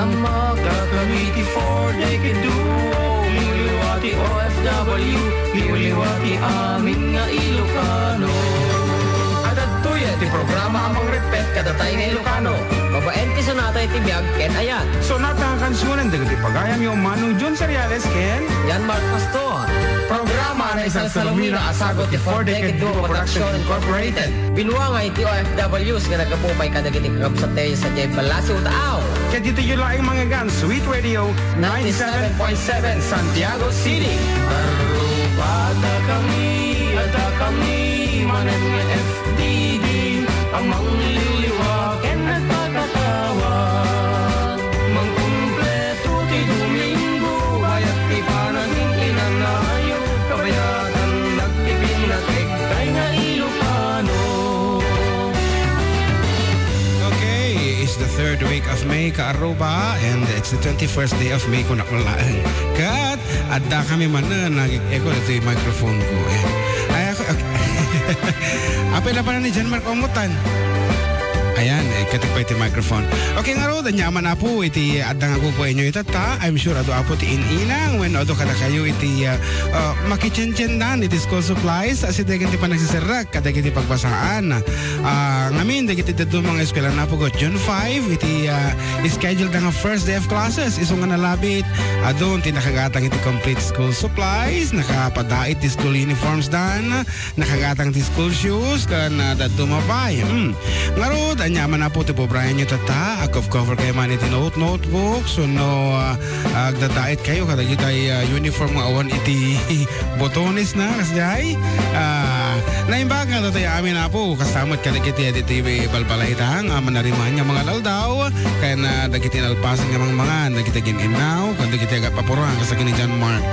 ang makakamiti for decade duo. Liwati OFW, liwati amin nga Ilocano. Ti programa amang repet kada tayo nga Ilocano. Babaen ti sonata iti biag ken ayan. Sonata ang kansunan dagat ipagayam yung Manong John Seriales ken Jan Mark Pastor. Programa na isang salumina asagot ti 4-decade duo production incorporated. Binuang ay ti OFWs nga nagapupay kadagiti kakabsatay sa Jay Balasi Utaaw. Kaya dito yung laing mga gan Sweet Radio 97.7 Santiago City. Arupada kami at kami manan nga FDD. Ang mangliliwaken at pagkatawag mangkumpleto ti Domingo bayat ti panaging inanayo kabayatan nagpipinatek kay nga Ilocano. Okay, it's the 3rd week of May Kaaruba and it's the 21st day of May kung nakulaang kat adda kami man na nag-echo ito yung microphone ko ay ako apel na pa na ni Jan Mark Omutan. Ayan, katik pa iti microphone. Okay nga ro, danyaman na po iti adang ako po inyo itata. I'm sure ado apo ti inang when ado kada kayo iti makichenchen iti school supplies. Asi dagiti ti panagsisirak, kadagiti pagbasaan. Ngamin, dagiti dito mga eskwela na po go June 5, iti scheduled nga first day of classes. Isong nga nalabit, adon tinakagatang iti complete school supplies, nakapadait ti school uniforms dan, nakagatang ti school shoes, kan dadumapay. Nga ro, anyaman na po ti po Brian nyo tata of cover kayo man iti notebook so no agdadait kayo kadagi tayo uniform nga awan iti botones na kasjay naimbag nga tayo amin na po kasamot kadagi iti balbalaitang manariman nga mga laldaw kaya na dagiti nalpasan nga mga dagiti gininaw kadagi tayo agapapurang kasagin ni John Mark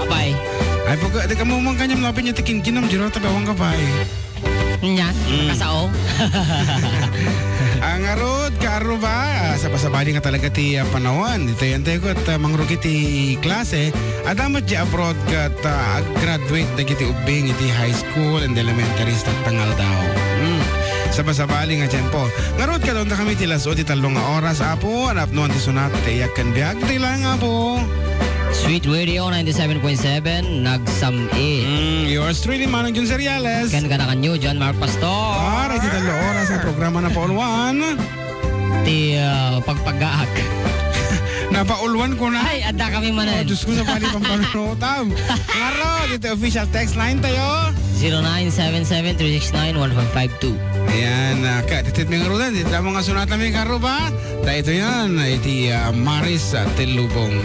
Abay ay po di ka mo mong kanyang lapin niya tikin-kinam jiro tabawang kapay Nya, kasao. Ang arod, kaaro ba? Sabasabali nga talaga ti panawan. Ito yan tayo at mangrugi ti klase. Adamat di abroad kat graduate na kiti ubing iti high school and elementary sa tangal daw. Sabasabali nga dyan po. Ngarod ka doon na kami ti las o ti talong oras apo. Anap noon ti sunat ti yakan biag ti lang apo. Sweet Radio 97.7 nagsam-i. Yours truly, Manong John Seriales. Kan ka nyo, John Mark Pastor. Ay, di talo oras ang programa na paulwan. Ti pagpagaak. Napaulwan ko na. Ay, ada kami manan. Diyos ko na pali pang panunotam. Ngaro, dito official text line tayo. 0977-369-1552. Ayan, dito may ngarudan. Dito mga sunatan may karo ba? Dahil ito yan, iti Maris Tilubong.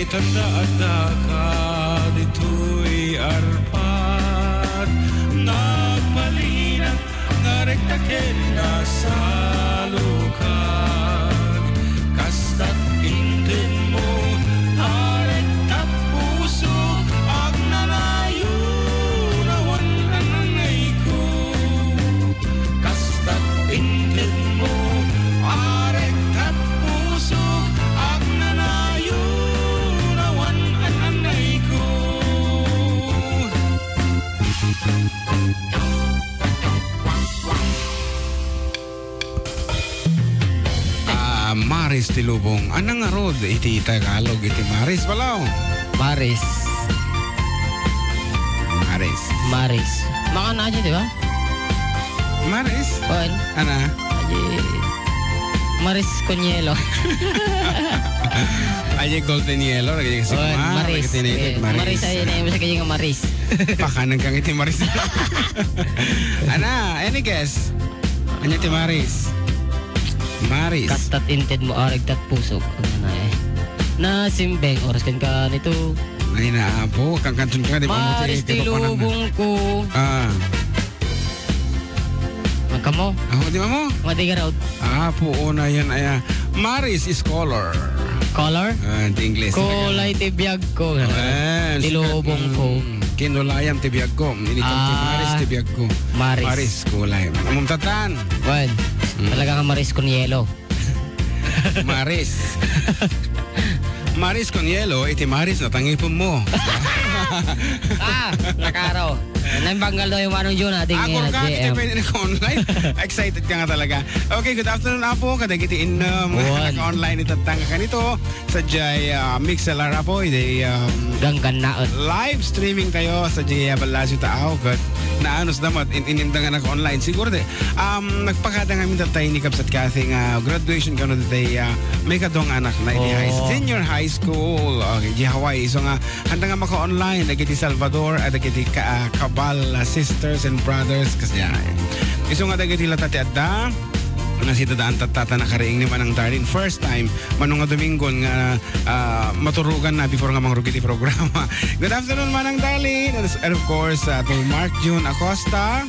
tanda-anda ka dito'y arpat nagpalinang narektaken na sa lukag kastat intin mo harektat puso ag nalayo nawan ananay ko kastat intin mo harektat puso ag nalayo nawan ananay ko. Maris Tilubong. Anang nga rod? Iti Tagalog, iti Maris palaw. Maris. Maris. Maris. Maka na aja, di ba? Maris? Kuan. Ana? Aji. Maris Conyelo. Aji Golden Yellow. Maris. Maris aja na yung kanya nga Maris. Pakanan kang iti Maris. Ana, any guess? Ano iti Maris? Maris. Kastat inted mo arig tat pusok. Ano na eh. Na simbeng oras kan ka nito. Ay na po, kang kantun ka di ba? Maris Tilubong ko. Ah. Magkamo? Di ba mo? Madigaraw. Po una yan ay Maris is color. Color? Di English. Kulay tibiyag ko. Tilubong ko. Kinulayam tibiyag ko. Inikam ti Maris tibiyag ko. Maris kulay. Amumtatan. Well, talaga nga Maris Conyelo. Maris. Maris Conyelo, iti Maris na tangipon mo. Nakaraw. Nambanggal daw yung manong yun nating Ako ka, kita GM. pwede naka-online. Excited ka nga talaga. Okay, good afternoon Apo. Kada kiti naka-online itatanga ka nito. Sa Jay Mixelar Apo. Ganggan naot. Live streaming tayo sa Jay Balasyo Taaw. Kat naanos damat ininda nga naka-online. Siguro de. Nagpakada nga minta tayo ni Kapsat Kathy nga graduation ka no day may kadong anak na senior high school. Okay, di Hawaii. So nga handa nga maka-online. Nagiti Salvador at nagiti Cabal sisters and brothers kasi iso nga dagiti latati adda nga si dadaan tatata na kariing ni Manang Darlene first time manong nga Domingon nga maturugan na before nga mangrugiti programa. Good afternoon Manang Darlene and of course to Mark June Acosta,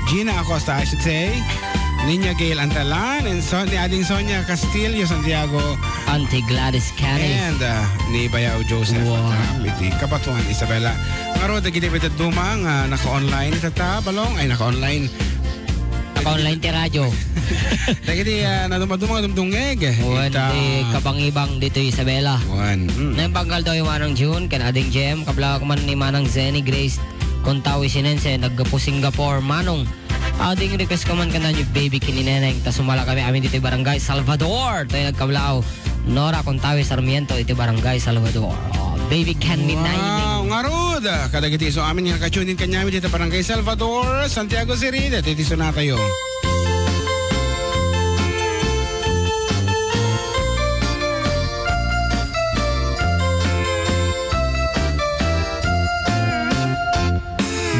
Gina Acosta I should say, Niña Gail Antalan and ading Sonia Castillo Santiago, Auntie Gladys Canis and ni Bayao Joseph iti kapatuan Isabela. Ngaro dagiti betad dumang naka-online itata balong ay naka-online ti radyo. dagiti nadumang dumdungeg Ita kabang-ibang dito Isabela. Nambanggal daw yung manang June kan ading Jem kabla man ni manang Zenny Grace kontawi sinense naggapo Singapore manong ading request ka man kana yung baby kinineneng ta sumala kami amin dito Barangay Salvador tayo nagkablao Nora kontawi Sarmiento iti Barangay Salvador. Baby can be naining. Ngarod kadagiti so amin nga ka-tune in kanyami dito Barangay Salvador Santiago City dito na tayo.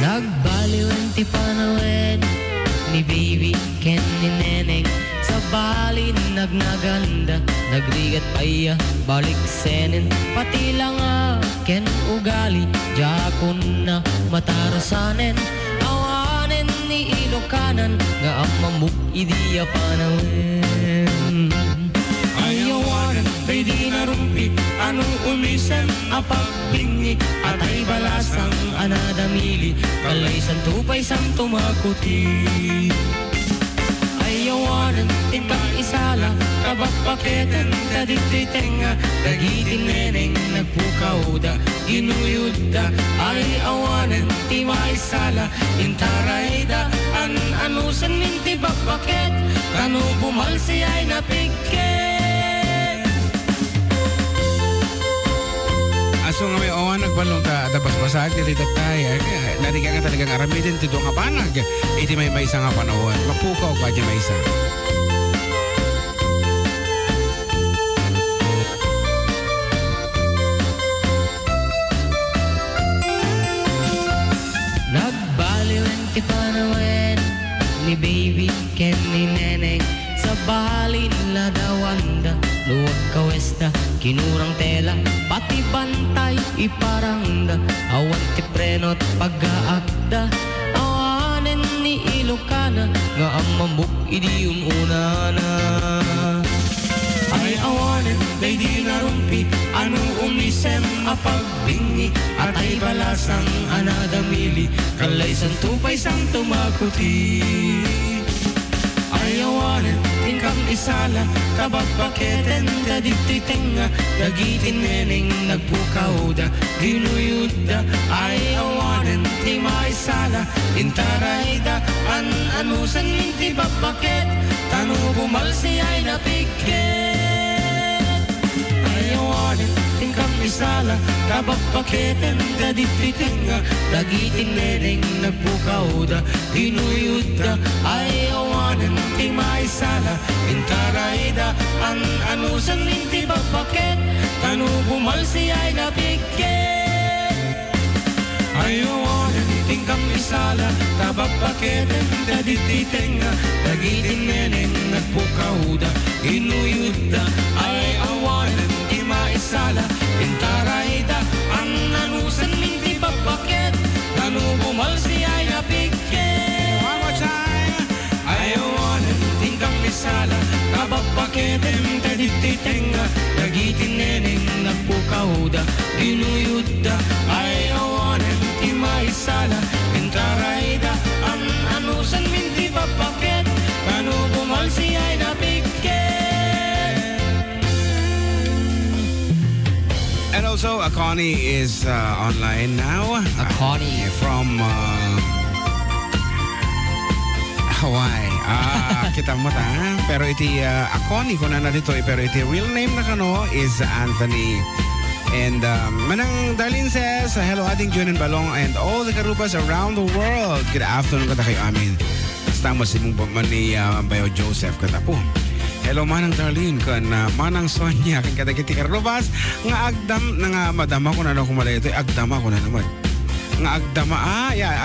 Nagbaliw ang ti panawin ni baby ken ni neneng sa balin nagnaganda nagrigat paya balik senen pati lang ken ugali jakon na matarasanen awanen ni Ilokanan nga amamuk idiya panawin ayawanan kay di narumpi anong umisan apagbingi atay balasang anadamili kalay santupay sang tumakuti ayawanan timbang isala kabapaketan kadititenga dagitin neneng nagpukauda ginuyuda ay awanan ti maisala intarayda anusan minti bapaket kanu bumalsi ay napigket. Aso nga may owan nagbalong ta dabas-basag dito tatay. Nari ka nga talagang aramidin ti doon nga panag. Iti may isa nga panawan. Mapukaw pa di may isa. Nagbaliw ang ti panawen ni baby ken ni neneng sa balin ladawanda luwag pagkawesta, kinurang tela, pati bantay, iparangda, awan ti prenot pag-aakda, awanen ni Ilocana, nga ang mamuk idi unana. Ay awanen, day di narumpi, ano umisen apagbingi, at ay balasang anadamili, kalay santupay sang tumakuti. Ay awanen, tingkang isala, kabagpaketen, dadititenga, dagitin neneng nagpukauda, ginuyuda. Ay awanen, ti maisala, intarayda, anusan minti babaket, tanu bumalsi ay napiket. Ay awanen, tingkang isala, kabagpaketen, dadititenga, dagitin neneng nagpukauda, ginuyuda. Ay awanen, ti maisala, intarayda, anusan minti babaket, tanu bumalsi ay napiket. Ay awanen, tingkang isala, tabagpaketen, dadititenga, dagitin neneng nagpukauda, inuyuda. Ay awanen, ti maisala, intarayda, anusan minti babaket, tanu bumalsi ay napiket. One more time. Ay awanen, tingkang isala, kabagpaketen, dadititenga, dagitin neneng nagpukauda, ginuyuda. Ay awanen, ti maisala, intarayda, anusan minti babaket, kanu bumalsi ay napiket. And also, Connie is online now. Connie. From Hawaii. Kita mo ta. Pero iti Connie ko na dito. Pero iti real name na kano is Anthony. And Manang Darlene says, hello ating June and Balong and all the Karubas around the world. Good afternoon kata kayo amin. Estamos si mong ni Bayo Joseph kata po. Hello Manang Darlene kan Manang Sonia kan kata kiti Karubas nga agdam nga madama ko na kumalay ito agdama ko na naman. Nga agdama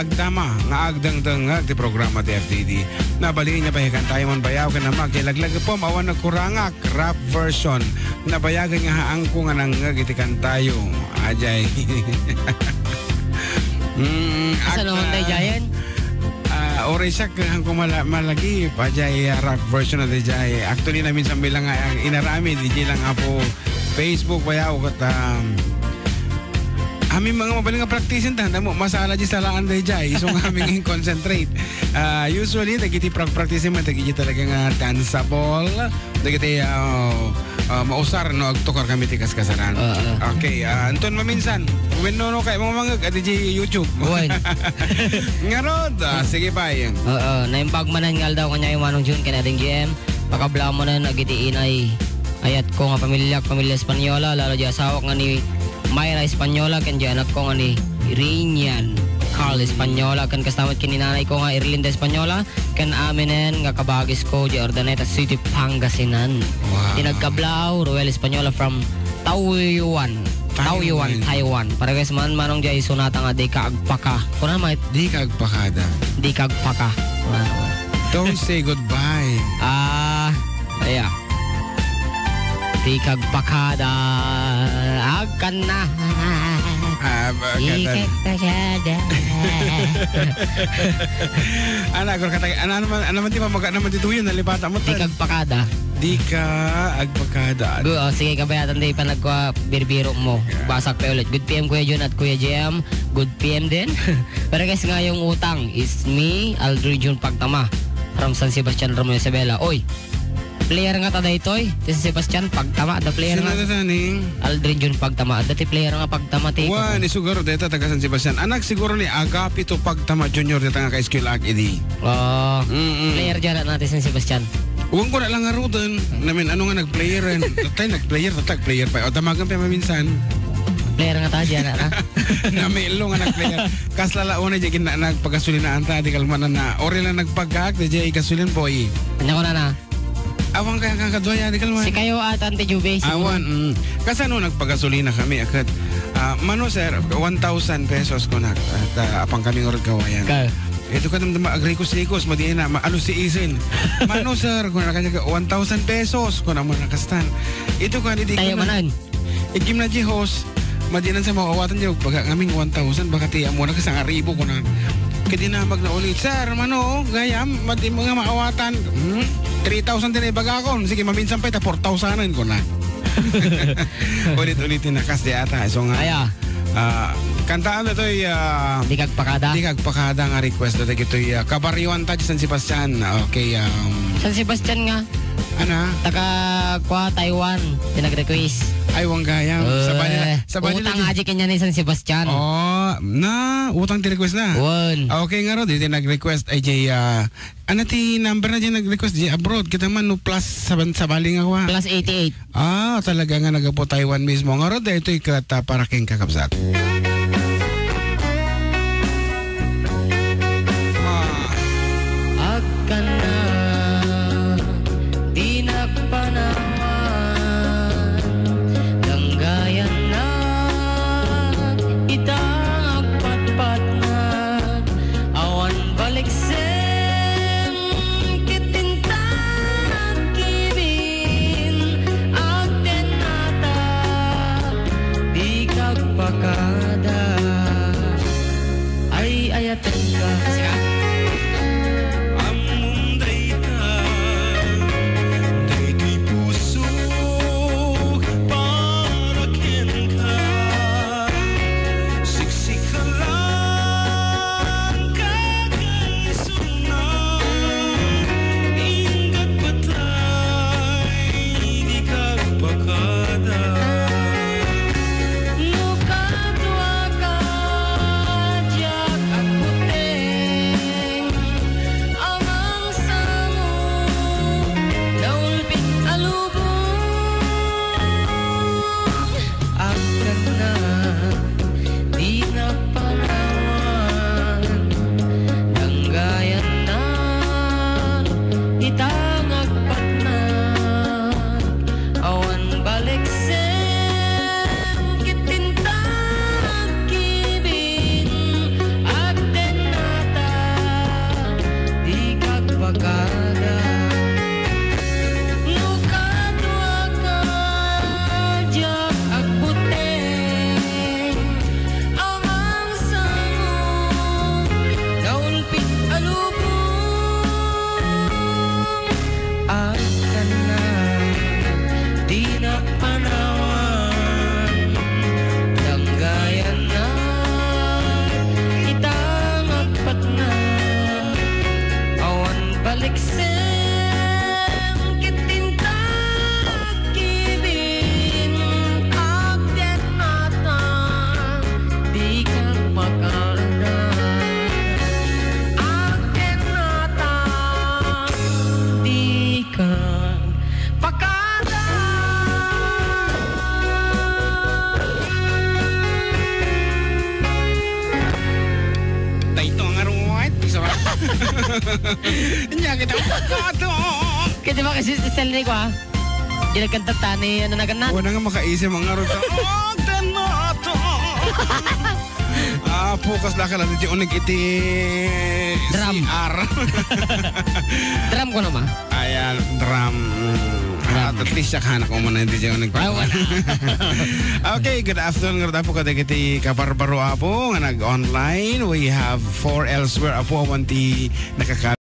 agdama nga agdang nga ti programa ti FTD nabaliin niya bayagan tayo man bayaw ka na magkilaglag po mawan nagkurangak rap version nabayagan nga haang ko nga nang gitikan tayo ajay Asa naman tayo Jayan? Oresak ang kumalagi pajay rap version na dijay actually namin sa bilang ang inarami DJ lang apo Facebook bayaw kat aming mga mabaling nga practicein tanda mo masala di salaan day jay so nga aming concentrate usually nagiti practice man nagiti talaga nga danceable nagiti mausar no agtukar kami tikas kasaran okay anton maminsan when no kay mga di YouTube nga rod sige bye naimpagmanan ngal daw kanya yung manong June kanading GM pakabla mo na nagiti inay ayat ko nga pamilya Espanyola lalo di asawa nga ni Mayra Espanyola kan di anak ko nga ni Iriñan Carl Espanyola kan kastamat kininanay ko nga Irlinda Espanyola kan aminen nga kabagis ko di Ordaneta City Pangasinan. Tinagkablaw Ruel Espanyola from Taoyuan, Taiwan. Para guys manong di sunata nga di kaagpaka. Kuna may di kaagpakada. Di kaagpaka. Don't say goodbye. Yeah. Di kagpakada akan na di kagpakada anak ko kata ano naman di pa naman tituyon nalipata mo di kagpakada sige kabayatan di pa nagwa birbiro mo basak pa ulit good PM Kuya Jun at Kuya JM good PM din pero guys nga yung utang is me Aldrin Jun Pagtama from San Sebastian Romeo Isabela oy player nga tada itoy si Sebastian Pagtama da player nga Aldrin Jun Pagtama dati player nga Pagtama ti ni siguro deta taga San Sebastian anak siguro ni Agapito Pagtama Junior deta nga kay skill ak idi player dyan natin San Sebastian uwang ko na lang nga rutan namin ano nga nag-player nag-player pa o tamagan pa maminsan player nga tayo dyan na namilo nga nag-player kaslala una dyan nagpagasulin na anta di kalmanan na ori lang nagpagkak di dyan ikasulin boy kanya ko na awang kaya kakadwaya di kalman si kayo at Ante Jube awan kasi ano nagpagasolina kami akad mano sir 1,000 pesos ko na at apang kami orad kawayan Ito ka naman agrikos-likos, madiin na, maano si Isin. Mano sir, kung nakanya ka 1,000 pesos, kung naman nakastan. Ito ka, hindi Tayo ka manan. Ikim na jihos, madiinan sa mga kawatan niyo, baga ngaming 1,000, baka tiya mo na kasang aribo ko na. Kadinamag na ulit, sir, mano, gayam, madi mga maawatan. 3,000 din ay baga ko. Sige, maminsan pa ita, 4,000 ko na. Ulit-ulitin na kas di ata. So nga, kantaan na ito'y Di kag pakada. di kagpakada nga request na ito'y Kabaryuan ta San Sebastian. Okay, San Sebastian nga. ana, Taga kwa Taiwan. Pinag-request. ay wang gayam. Sabay nila. Utang aji kanya ni San Sebastian. Oh, na, utang ti request na. Wan. Okay nga ro, di nag-request ay jay, ano ti number na dyan nag-request jay abroad. Kita man no plus sabaling ako. Plus 88. Talaga nga nagapo Taiwan mismo. Nga ro, dahil ito'y para king kakabsat. Akan na di nagpanawan Langgayan na itang patpat na Awan baliksem kitinta kibin Agden nata di kagpakada Ay ayatan ka Sika Nya kita kato. Kaya diba kasi sa cell ko ha? Di nagkanta tani, ano na ganan? Wala nga makaisip mga ruta. Tanato. Pukas lang ka lang dito unig iti Drum. CR. Drum ko naman. Ayan, drum. At least siya kanak mo muna hindi siya unig pa. Okay, good afternoon. Ngara po kada kiti kabarbaro apo nga nag-online. We have 4 elsewhere apo awan ti nakaka